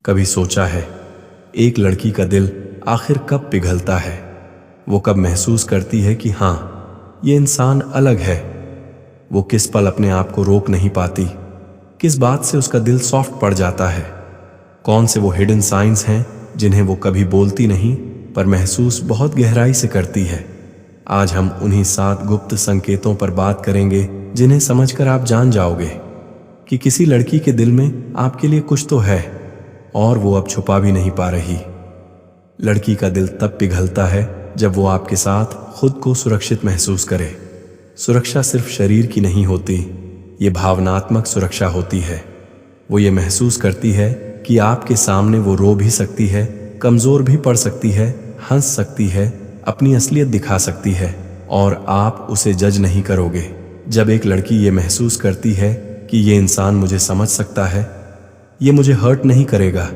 कभी सोचा है एक लड़की का दिल आखिर कब पिघलता है? वो कब महसूस करती है कि हाँ, ये इंसान अलग है? वो किस पल अपने आप को रोक नहीं पाती? किस बात से उसका दिल सॉफ्ट पड़ जाता है? कौन से वो हिडन साइंस हैं जिन्हें वो कभी बोलती नहीं पर महसूस बहुत गहराई से करती है? आज हम उन्हीं 7 गुप्त संकेतों पर बात करेंगे जिन्हें समझकर आप जान जाओगे कि किसी लड़की के दिल में आपके लिए कुछ तो है और वो अब छुपा भी नहीं पा रही। लड़की का दिल तब पिघलता है जब वो आपके साथ खुद को सुरक्षित महसूस करे। सुरक्षा सिर्फ शरीर की नहीं होती, ये भावनात्मक सुरक्षा होती है। वो ये महसूस करती है कि आपके सामने वो रो भी सकती है, कमजोर भी पड़ सकती है, हंस सकती है, अपनी असलियत दिखा सकती है और आप उसे जज नहीं करोगे। जब एक लड़की ये महसूस करती है कि ये इंसान मुझे समझ सकता है, ये मुझे हर्ट नहीं करेगा,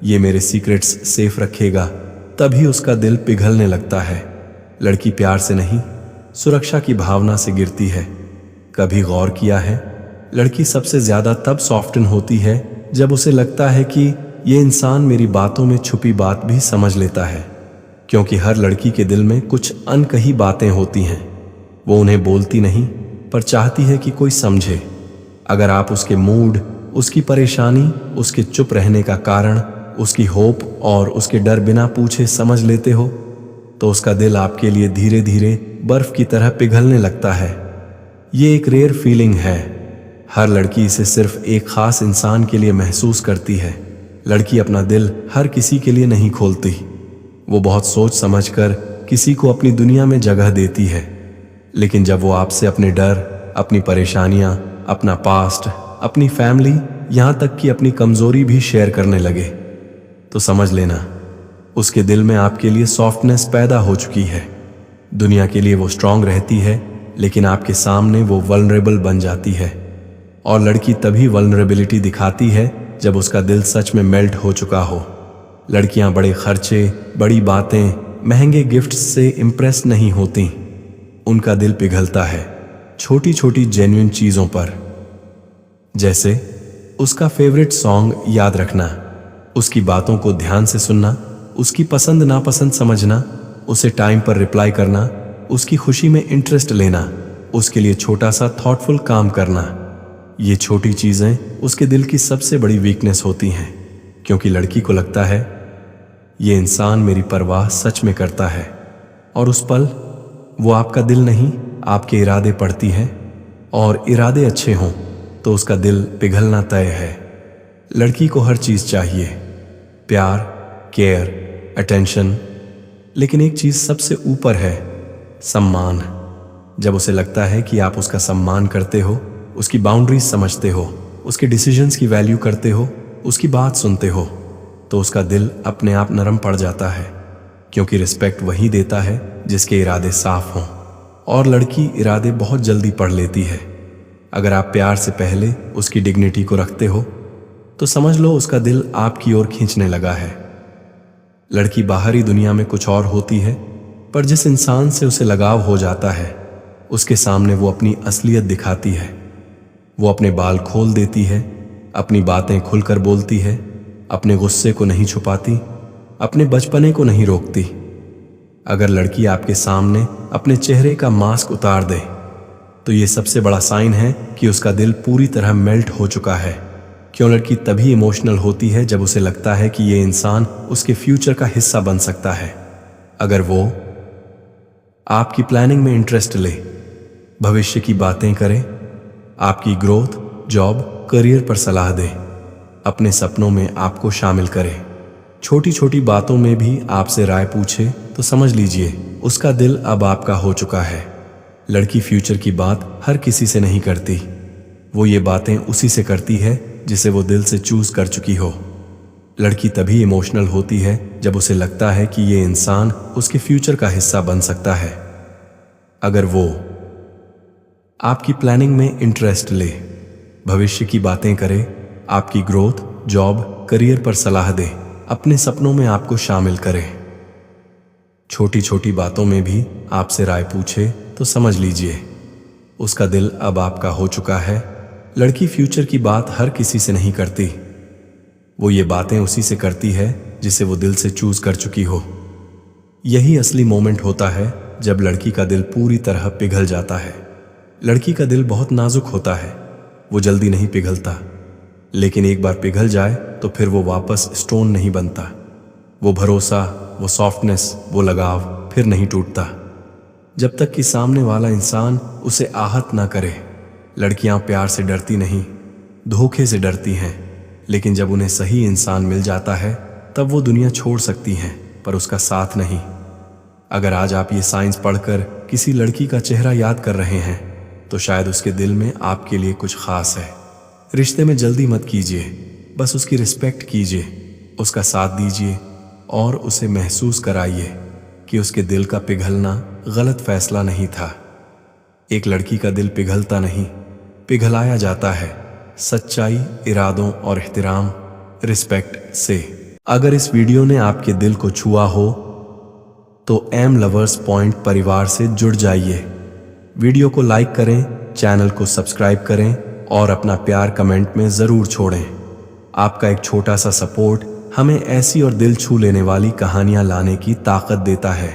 ये मेरे सीक्रेट्स सेफ रखेगा, तभी उसका दिल पिघलने लगता है। लड़की प्यार से नहीं, सुरक्षा की भावना से गिरती है। कभी गौर किया है, लड़की सबसे ज्यादा तब सॉफ्टन होती है जब उसे लगता है कि ये इंसान मेरी बातों में छुपी बात भी समझ लेता है। क्योंकि हर लड़की के दिल में कुछ अनकही बातें होती हैं। वो उन्हें बोलती नहीं पर चाहती है कि कोई समझे। अगर आप उसके मूड, उसकी परेशानी, उसके चुप रहने का कारण, उसकी होप और उसके डर बिना पूछे समझ लेते हो, तो उसका दिल आपके लिए धीरे धीरे बर्फ की तरह पिघलने लगता है। ये एक रेयर फीलिंग है। हर लड़की इसे सिर्फ एक खास इंसान के लिए महसूस करती है। लड़की अपना दिल हर किसी के लिए नहीं खोलती। वो बहुत सोच समझकर किसी को अपनी दुनिया में जगह देती है। लेकिन जब वो आपसे अपने डर, अपनी परेशानियां, अपना पास्ट, अपनी फैमिली, यहां तक कि अपनी कमजोरी भी शेयर करने लगे, तो समझ लेना उसके दिल में आपके लिए सॉफ्टनेस पैदा हो चुकी है। दुनिया के लिए वो स्ट्रांग रहती है, लेकिन आपके सामने वो वल्नरेबल बन जाती है। और लड़की तभी वल्नरेबिलिटी दिखाती है जब उसका दिल सच में मेल्ट हो चुका हो। लड़कियां बड़े खर्चे, बड़ी बातें, महंगे गिफ्ट्स से इम्प्रेस नहीं होती। उनका दिल पिघलता है छोटी छोटी जेन्युइन चीजों पर। जैसे उसका फेवरेट सॉन्ग याद रखना, उसकी बातों को ध्यान से सुनना, उसकी पसंद नापसंद समझना, उसे टाइम पर रिप्लाई करना, उसकी खुशी में इंटरेस्ट लेना, उसके लिए छोटा सा थॉटफुल काम करना। ये छोटी चीजें उसके दिल की सबसे बड़ी वीकनेस होती हैं, क्योंकि लड़की को लगता है ये इंसान मेरी परवाह सच में करता है। और उस पल वो आपका दिल नहीं, आपके इरादे पढ़ती है, और इरादे अच्छे हों तो उसका दिल पिघलना तय है। लड़की को हर चीज चाहिए, प्यार, केयर, अटेंशन, लेकिन एक चीज सबसे ऊपर है, सम्मान। जब उसे लगता है कि आप उसका सम्मान करते हो, उसकी बाउंड्रीज समझते हो, उसके डिसीजंस की वैल्यू करते हो, उसकी बात सुनते हो, तो उसका दिल अपने आप नरम पड़ जाता है। क्योंकि रिस्पेक्ट वही देता है जिसके इरादे साफ हों, और लड़की इरादे बहुत जल्दी पढ़ लेती है। अगर आप प्यार से पहले उसकी डिग्निटी को रखते हो, तो समझ लो उसका दिल आपकी ओर खींचने लगा है। लड़की बाहरी दुनिया में कुछ और होती है, पर जिस इंसान से उसे लगाव हो जाता है, उसके सामने वो अपनी असलियत दिखाती है। वो अपने बाल खोल देती है, अपनी बातें खुलकर बोलती है, अपने गुस्से को नहीं छुपाती, अपने बचपने को नहीं रोकती। अगर लड़की आपके सामने अपने चेहरे का मास्क उतार दे, तो ये सबसे बड़ा साइन है कि उसका दिल पूरी तरह मेल्ट हो चुका है। क्यों लड़की तभी इमोशनल होती है जब उसे लगता है कि ये इंसान उसके फ्यूचर का हिस्सा बन सकता है। अगर वो आपकी प्लानिंग में इंटरेस्ट ले, भविष्य की बातें करे, आपकी ग्रोथ, जॉब, करियर पर सलाह दे, अपने सपनों में आपको शामिल करे, छोटी छोटी बातों में भी आपसे राय पूछे, तो समझ लीजिए उसका दिल अब आपका हो चुका है। लड़की फ्यूचर की बात हर किसी से नहीं करती, वो ये बातें उसी से करती है जिसे वो दिल से चूज कर चुकी हो। लड़की तभी इमोशनल होती है जब उसे लगता है कि ये इंसान उसके फ्यूचर का हिस्सा बन सकता है। अगर वो आपकी प्लानिंग में इंटरेस्ट ले, भविष्य की बातें करे, आपकी ग्रोथ, जॉब, करियर पर सलाह दे, अपने सपनों में आपको शामिल करे, छोटी छोटी बातों में भी आपसे राय पूछे, तो समझ लीजिए उसका दिल अब आपका हो चुका है। लड़की फ्यूचर की बात हर किसी से नहीं करती, वो ये बातें उसी से करती है जिसे वो दिल से चूज कर चुकी हो। यही असली मोमेंट होता है जब लड़की का दिल पूरी तरह पिघल जाता है। लड़की का दिल बहुत नाजुक होता है, वो जल्दी नहीं पिघलता, लेकिन एक बार पिघल जाए तो फिर वो वापस स्टोन नहीं बनता। वो भरोसा, वो सॉफ्टनेस, वो लगाव फिर नहीं टूटता जब तक कि सामने वाला इंसान उसे आहत ना करे। लड़कियां प्यार से डरती नहीं, धोखे से डरती हैं, लेकिन जब उन्हें सही इंसान मिल जाता है तब वो दुनिया छोड़ सकती हैं, पर उसका साथ नहीं। अगर आज आप ये साइंस पढ़कर किसी लड़की का चेहरा याद कर रहे हैं तो शायद उसके दिल में आपके लिए कुछ खास है। रिश्ते में जल्दी मत कीजिए, बस उसकी रिस्पेक्ट कीजिए, उसका साथ दीजिए और उसे महसूस कराइए कि उसके दिल का पिघलना गलत फैसला नहीं था। एक लड़की का दिल पिघलता नहीं, पिघलाया जाता है सच्चाई, इरादों और एहतराम, रिस्पेक्ट से। अगर इस वीडियो ने आपके दिल को छुआ हो तो एम लवर्स पॉइंट परिवार से जुड़ जाइए। वीडियो को लाइक करें, चैनल को सब्सक्राइब करें और अपना प्यार कमेंट में ज़रूर छोड़ें। आपका एक छोटा सा सपोर्ट हमें ऐसी और दिल छू लेने वाली कहानियां लाने की ताकत देता है।